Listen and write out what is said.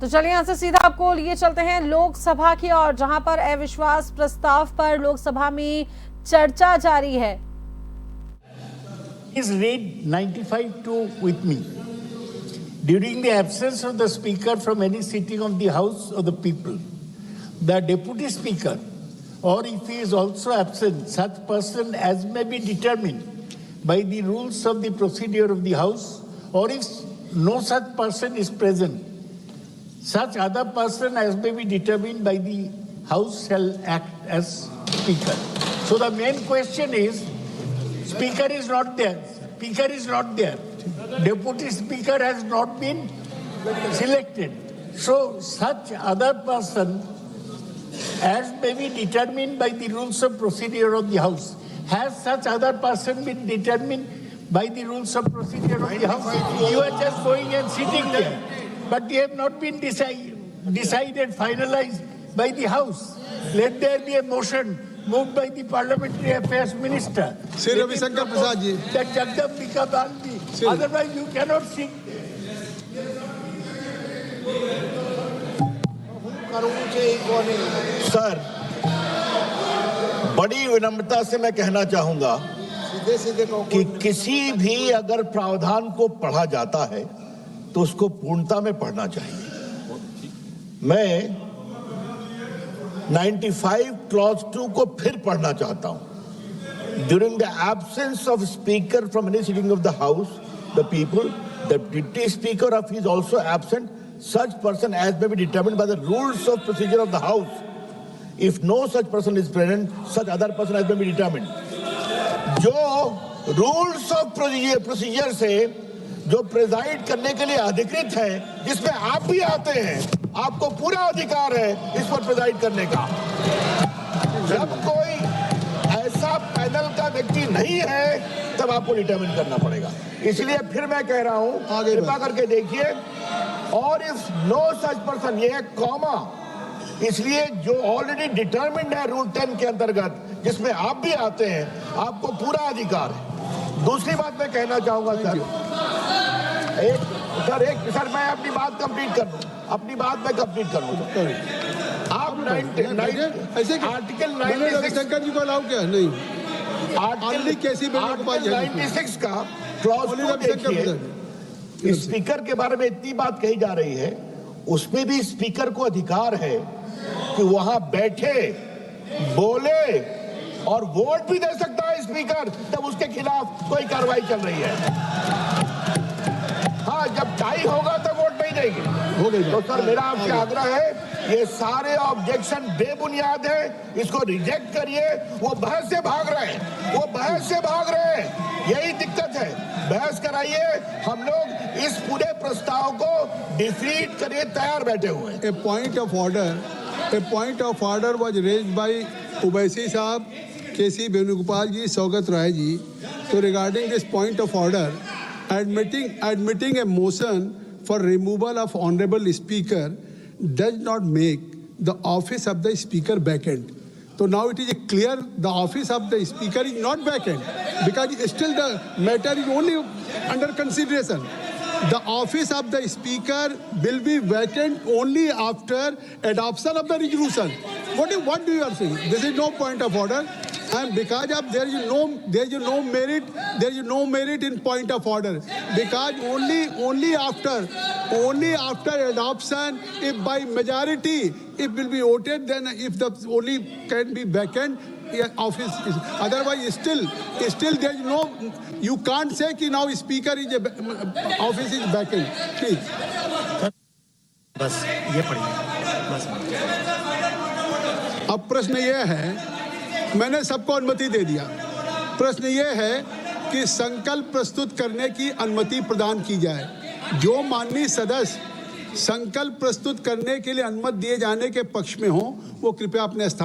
तो चलिए यहाँ से सीधा आपको लिए चलते हैं लोकसभा की ओर, जहां पर अविश्वास प्रस्ताव पर लोकसभा में चर्चा जारी है। Please read 95(2) with me. During the absence of the speaker from any sitting of the House of the people, the deputy speaker, or if he is also absent, such person as may be determined by the rules of the procedure of the House, or if no such person is present, such other person as may be determined by the House shall act as speaker. So the main question is, speaker is not there. Speaker is not there. Deputy speaker has not been selected. So such other person as may be determined by the rules of procedure of the House. Has such other person been determined by the rules of procedure of the House? You are just going and sitting there. But they have not been decided, finalized by the House. Let there be a motion moved by the Parliamentary Affairs Minister. Sri Ravi Shankar Prasad ji. That Jagdambika Baldi. Otherwise you cannot sit. Sir, बड़ी विनम्रता से मैं कहना चाहूंगा कि किसी भी अगर प्रावधान को पढ़ा जाता है तो उसको पूर्णता में पढ़ना चाहिए। मैं 95 क्लॉज 2 को फिर पढ़ना चाहता हूं। During the absence of speaker from any sitting of the house, the people, the deputy speaker of is also absent, such person as may be determined by the rules of procedure of the House. If no such person is present, such other person as may be determined. जो rules of procedure से जो preside करने के लिए अधिकृत है, जिसमें आप भी आते हैं, आपको पूरा अधिकार है इस पर प्रेजाइड करने का। जब कोई ऐसा पैनल का व्यक्ति नहीं है तब आपको डिटरमिन करना पड़ेगा। इसलिए फिर मैं कह रहा हूं, कृपा करके देखिए, और इफ नो सच पर्सन, ये कॉमा, इसलिए जो ऑलरेडी डिटरमिन्ड है रूल 10 के अंतर्गत, जिसमें आप भी आते हैं, आपको पूरा अधिकार है। दूसरी बात मैं कहना चाहूंगा सर, मैं अपनी बात कंप्लीट कर दूं, आप आर्टिकल 96 जी को अलाउ क्या नहीं, आर्टिकल 96 का क्लॉज 2 देखिए। स्पीकर के बारे में इतनी बात कही जा रही है, उसमें भी स्पीकर को अधिकार है कि वहां बैठे, बोले और वोट भी दे सकता है स्पीकर, तब उसके खिलाफ कोई कार्रवाई चल रही है। हाँ, जब टाई होगा तो वोट नहीं देंगे। तो सर, मेरा आपसे आग्रह है, ये सारे ऑब्जेक्शन बेबुनियाद है, इसको रिजेक्ट करिए। वो बहस से भाग रहे हैं, यही दिक्कत है। बहस कराइए, हम लोग इस पूरे प्रस्ताव को डिफीट करिए, तैयार बैठे हुए हैं। A point of order was raised by Ubaisi साहब, KC Venugopal ji, Saugat Rai ji. So regarding this point of order, admitting a motion for removal of honorable speaker does not make the office of the speaker vacant. So now it is clear the office of the speaker is not vacant, because still the matter is only under consideration. The office of the speaker will be vacant only after adoption of the resolution. What do you are saying? This is no point of order, and because of there is no merit in point of order, because only after adoption, if by majority it will be voted, then if the only can be vacant, office is, otherwise still there is no, you can't say कि now speaker is office is vacant. Please. बस ये पढ़िए, बस। अब प्रश्न ये है, मैंने सबको अनुमति दे दिया। प्रश्न ये है कि संकल्प प्रस्तुत करने की अनुमति प्रदान की जाए। जो माननीय सदस्य संकल्प प्रस्तुत करने के लिए अनुमति दिए जाने के पक्ष में हो, वो कृपया अपने स्थान